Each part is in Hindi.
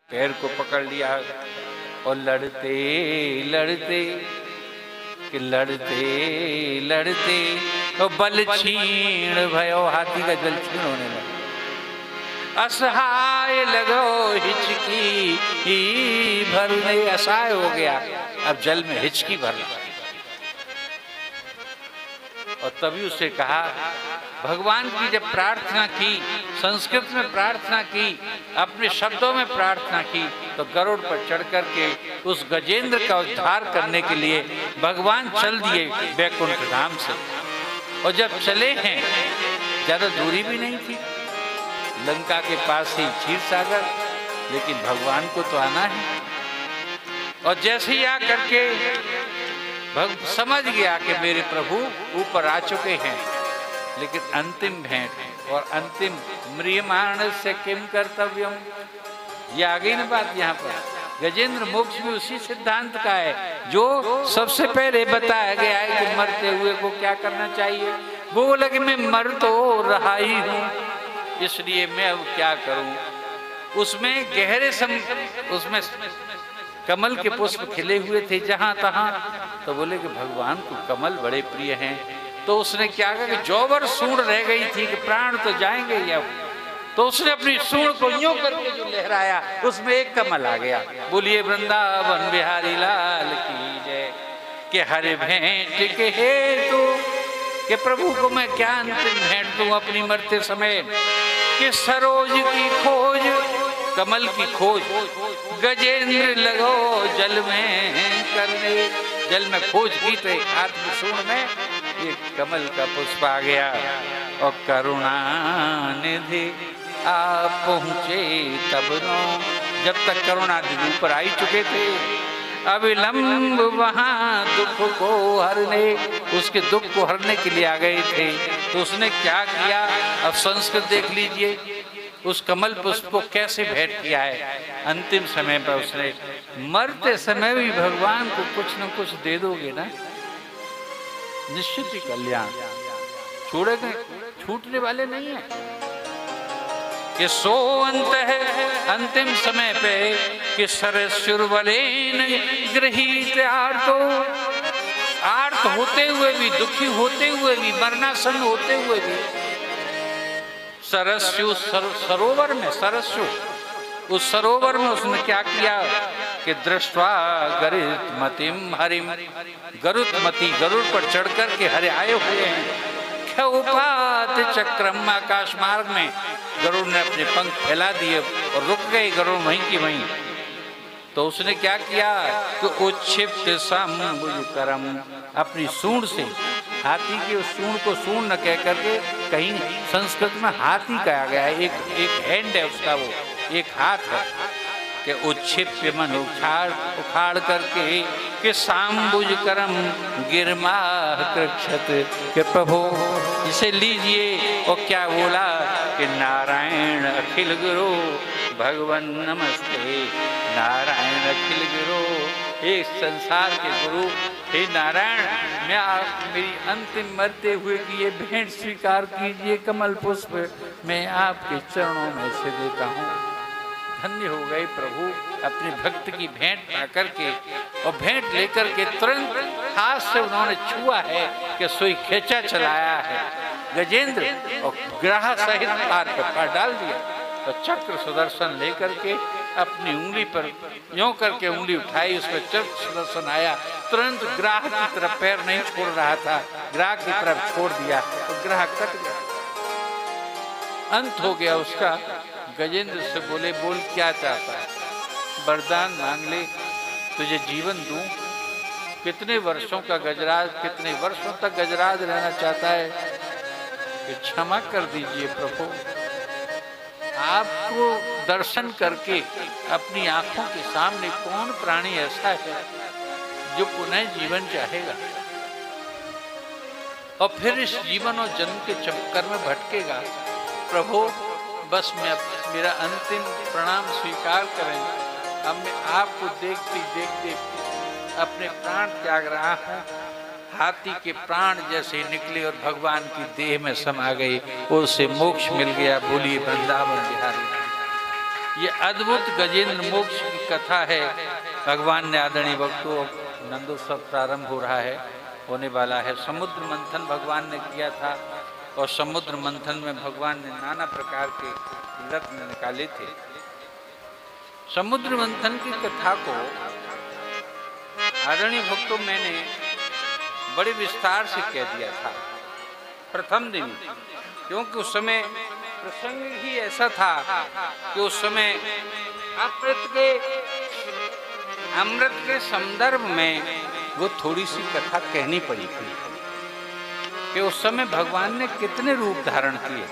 पैर को पकड़ लिया और लड़ते लड़ते कि लड़ते लड़ते और बल छीण भयो, हाथी का बल छीण होने लगा। असहाय लगो हिचकी भरने, असहाय हो गया, अब जल में हिचकी भरना। और तभी उसे कहा, भगवान की जब प्रार्थना की, संस्कृत में प्रार्थना की, अपने शब्दों में प्रार्थना की, तो गरुड़ पर चढ़ करके उस गजेंद्र का उद्धार करने के लिए भगवान चल दिए वैकुंठ धाम से। और जब चले हैं, ज्यादा दूरी भी नहीं थी, लंका के पास ही क्षीर सागर, लेकिन भगवान को तो आना है। और जैसे ही आकर के समझ गया कि मेरे प्रभु ऊपर आ चुके हैं, लेकिन अंतिम भेंट और अंतिम म्रियमाण से किम कर्तव्यम, ये आ गई ना बात। यहाँ पर गजेंद्र मोक्ष भी उसी सिद्धांत का है जो सबसे पहले बताया गया है कि मरते हुए को क्या करना चाहिए। वो बोला कि मैं मर तो रहा ही हूँ, इसलिए मैं अब क्या करूं। उसमें गहरे उसमें कमल के पुष्प खिले हुए थे जहां तहां, तो बोले कि भगवान को कमल बड़े प्रिय हैं। तो उसने क्या कहा कि जौवर सूंड रह गई थी कि प्राण तो जाएंगे ही अब, तो उसने अपनी सूंड को यूं करके जो लहराया, उसमें एक कमल आ गया। बोलिए वृंदावन बिहारी लाल की जय। कि हरे भेंट के हेतु कि प्रभु को मैं क्या अंतिम भेंट दूं अपनी मरते समय। कि सरोज की खोज, कमल की खोज, गजेंद्र लगो जल में करने, जल में खोज की तो एक हाथ में सूंड में ये कमल का पुष्प आ गया। और करुणा निधि आप पहुँचे तब नो, जब तक करुणा निधि ऊपर आई चुके थे, अविलंब वहां दुख को हरने, उसके दुख को हरने के लिए आ गए थे। तो उसने क्या किया, अब संस्कृत देख लीजिए, उस कमल पुष्प को कैसे भेंट किया है। अंतिम समय पर उसने, मरते समय भी भगवान को कुछ न कुछ दे दोगे ना, निश्चित ही कल्याण, छोड़ेंगे, छूटने वाले नहीं है। कि सो अंत है अंतिम समय पे कि सरसुरवलेन गृहीत आर्तो, आर्त होते हुए भी, दुखी होते हुए भी, मरनासन होते हुए भी, सरस्यु सरोवर में, सरस्यु उस सरोवर में उसने क्या किया कि दृष्टवा गरुत्मतिम हरिम, गरुत्मती, गरुड़ पर चढ़ कर के हरे आए हुए हैं। क्षौपात चक्रम, आकाश मार्ग में गरुड़ ने अपने पंख फैला दिए और रुक गए गरुड़ वहीं की वहीं। तो उसने क्या किया कि उच्छिप्त संबुजकरम, अपनी सूंड से, हाथी की उस सूंड को सूंड न कह करके कहीं संस्कृत में हाथी कहा गया है, एक हैंड है उसका, वो एक हाथ है। कि उच्छिप्य मन उखाड़ करके कि सांबुज करम गिरमा कृक्षत, कि प्रभु इसे लीजिए। और क्या बोला कि नारायण अखिल गुरु भगवन नमस्ते, नारायण अखिल गुरु, हे संसार के गुरु, हे नारायण, मैं आप मेरी अंतिम मरते हुए की ये भेंट स्वीकार कीजिए, कमल पुष्प मैं आपके चरणों में से देता हूँ। धन्य हो गए प्रभु अपने भक्त की भेंट पा करके। और भेंट लेकर के तुरंत हाथ से उन्होंने छुआ है कि सोई खेचा चलाया है गजेंद्र, और ग्राह सहित पार पर पार डाल दिया। तो चक्र सुदर्शन लेकर के अपनी उंगली पर यों करके उंगली उठाई, उसमें चक्र सुदर्शन आया, तुरंत ग्राह की तरफ पैर नहीं छोड़ रहा था, ग्राह की तरफ छोड़ दिया तो ग्राह कट गया, अंत हो गया उसका। गजेंद्र से बोले, बोल क्या चाहता है, वरदान मांग ले, तुझे जीवन दूं। कितने वर्षों का गजराज, कितने वर्षों तक गजराज रहना चाहता है, कि क्षमा कर दीजिए प्रभु। आपको दर्शन करके अपनी आंखों के सामने कौन प्राणी ऐसा है जो पुनः जीवन चाहेगा और फिर इस जीवन और जन्म के चक्कर में भटकेगा। प्रभु बस मेरा अंतिम प्रणाम स्वीकार करें। अब मैं आपको देखते देखते अपने प्राण त्याग रहा हूँ। हाथी के प्राण जैसे निकले और भगवान की देह में समा गए, उससे मोक्ष मिल गया। बोलिए वृंदावन बिहारी। ये अद्भुत गजेंद्र मोक्ष की कथा है। भगवान ने आदरणीय भक्तों, नंदोत्सव प्रारंभ हो रहा है, होने वाला है। समुद्र मंथन भगवान ने किया था और समुद्र मंथन में भगवान ने नाना प्रकार के रत्न निकाले थे। समुद्र मंथन की कथा को आदरणीय भक्तों मैंने बड़े विस्तार से कह दिया था प्रथम दिन, क्योंकि उस समय प्रसंग ही ऐसा था कि उस समय अमृत के संदर्भ में वो थोड़ी सी कथा कहनी पड़ी थी कि उस समय भगवान ने कितने रूप धारण किए।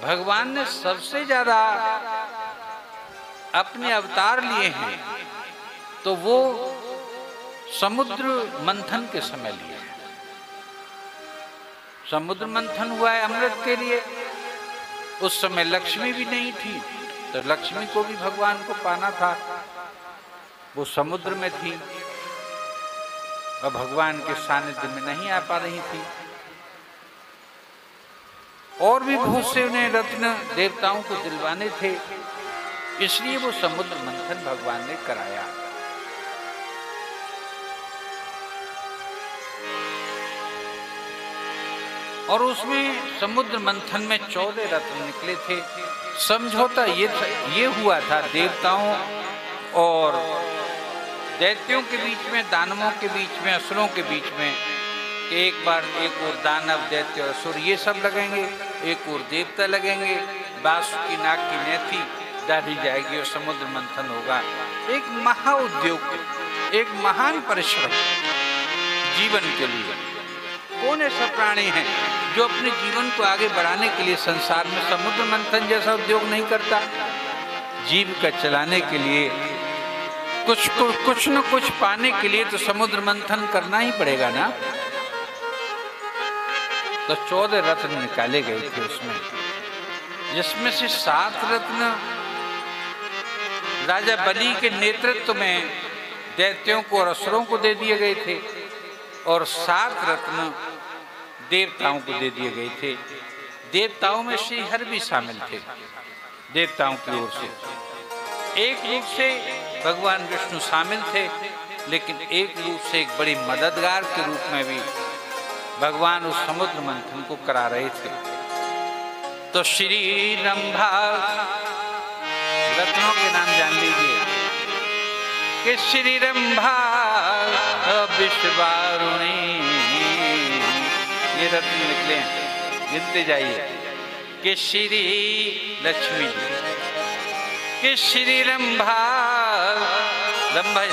भगवान ने सबसे ज्यादा अपने अवतार लिए हैं तो वो समुद्र मंथन के समय लिए। समुद्र मंथन हुआ है अमृत के लिए। उस समय लक्ष्मी भी नहीं थी, तो लक्ष्मी को भी भगवान को पाना था, वो समुद्र में थी और भगवान के सानिध्य में नहीं आ पा रही थी। और भी बहुत से उन्हें रत्न देवताओं को दिलवाने थे, इसलिए वो समुद्र मंथन भगवान ने कराया। और उसमें समुद्र मंथन में 14 रत्न निकले थे। समझौता ये हुआ था देवताओं और दैत्यों के बीच में, दानवों के बीच में, असुरों के बीच में, कि एक बार एक और दानव, दैत्य, असुर ये सब लगेंगे, एक और देवता लगेंगे, बासुकी नाग की नेति डाली जाएगी और समुद्र मंथन होगा। एक महाउद्योग, एक महान परिश्रम जीवन के लिए। कौन ऐसा प्राणी है जो अपने जीवन को आगे बढ़ाने के लिए संसार में समुद्र मंथन जैसा उद्योग नहीं करता? जीविका चलाने के लिए, कुछ न कुछ पाने के लिए तो समुद्र मंथन करना ही पड़ेगा ना। तो 14 रत्न निकाले गए थे उसमें, जिसमें से 7 रत्न राजा बलि के नेतृत्व में दैत्यों को और असुरों को दे दिए गए थे और 7 रत्न देवताओं को दे दिए गए थे। देवताओं में श्रीहरि भी शामिल थे देवताओं की ओर से। एक रूप से भगवान विष्णु शामिल थे, लेकिन एक रूप से एक बड़ी मददगार के रूप में भी भगवान उस समुद्र मंथन को करा रहे थे। तो श्री रंभा, रत्नों के नाम जान लीजिए कि श्री रंभा विश्ववारुणी, ये रत्न निकले हैं, गिनते जाइए। कि श्री लक्ष्मी, कि श्री रंभा, रंभा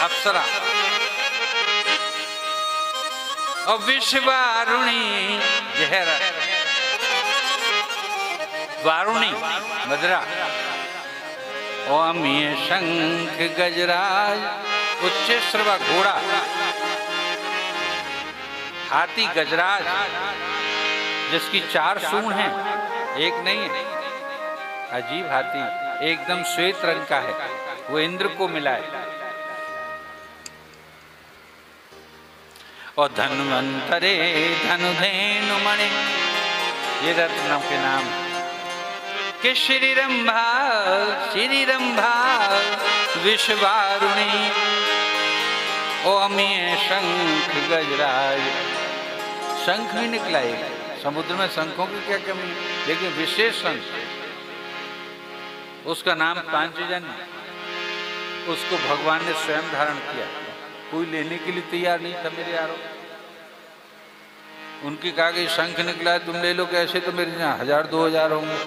अप्सरा, और विश्ववारुणी जहरा, वारुणी मदरा, ओम ये शंख गजराज, उच्च श्रवा घोड़ा, हाथी गजराज जिसकी 4 सूंड हैं, एक नहीं है, अजीब हाथी, एकदम श्वेत रंग का है, वो इंद्र को मिला है। और धन्वंतरे धनुधेनु मणि, ये रत्नों के नाम। कि श्री रंभा विश्ववारुणी, ओम ये शंख गजराज। शंख भी निकला है, समुद्र में शंखों की क्या कमी, लेकिन विशेष शंख, उसका नाम पांचजन्य, उसको भगवान ने स्वयं धारण किया। कोई लेने के लिए तैयार नहीं था मेरे यारों। उनकी कहा कि शंख निकला है, तुम ले लो, कैसे? तो मेरे यहाँ 1000-2000 होंगे।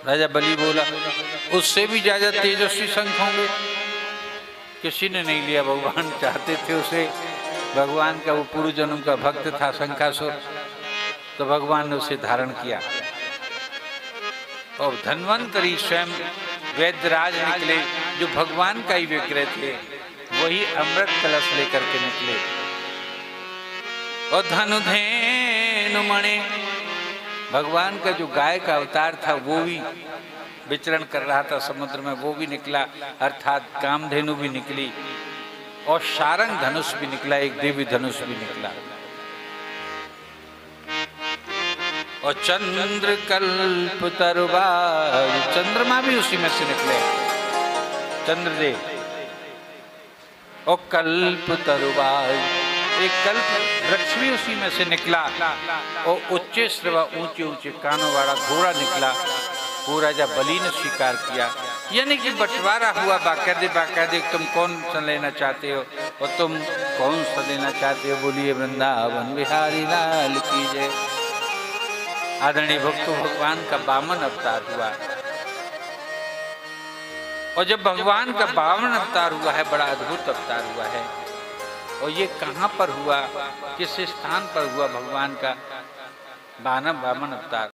राजा बलि बोला उससे भी ज्यादा तेजस्वी शंख होंगे। किसी ने नहीं लिया, भगवान चाहते थे उसे। भगवान का वो पूर्व जन्म का भक्त था शंखासुर, तो भगवान ने उसे धारण किया। और धन्वंतरी स्वयं वैद्यराज निकले, जो भगवान का ही विग्रह थे, वही अमृत कलश लेकर के निकले। और धनुधेनु मणि, भगवान का जो गाय का अवतार था वो भी विचरण कर रहा था समुद्र में, वो भी निकला, अर्थात कामधेनु भी निकली। और शारंग धनुष भी निकला, एक देवी धनुष भी निकला। और चंद्र कल्प तरुबाई, चंद्रमा भी उसी में से निकले, चंद्रदेव। और कल्प तरुबाई, एक कल्प वृक्ष भी उसी में से निकला। और उच्चे श्रवा, ऊंचे ऊंचे कानों वाला घोड़ा निकला। पूरा जब बलि ने स्वीकार किया, यानी कि बंटवारा हुआ बाकायदे, तुम कौन सा लेना चाहते हो और तुम कौन सा लेना चाहते हो, बोलिए वृंदावन बिहारी लाल की जय। आदरणीय भक्तों, भगवान का 52 अवतार हुआ। और जब भगवान का 52 अवतार हुआ है, बड़ा अद्भुत अवतार हुआ है। और ये कहाँ पर हुआ, किस स्थान पर हुआ भगवान का 52 अवतार?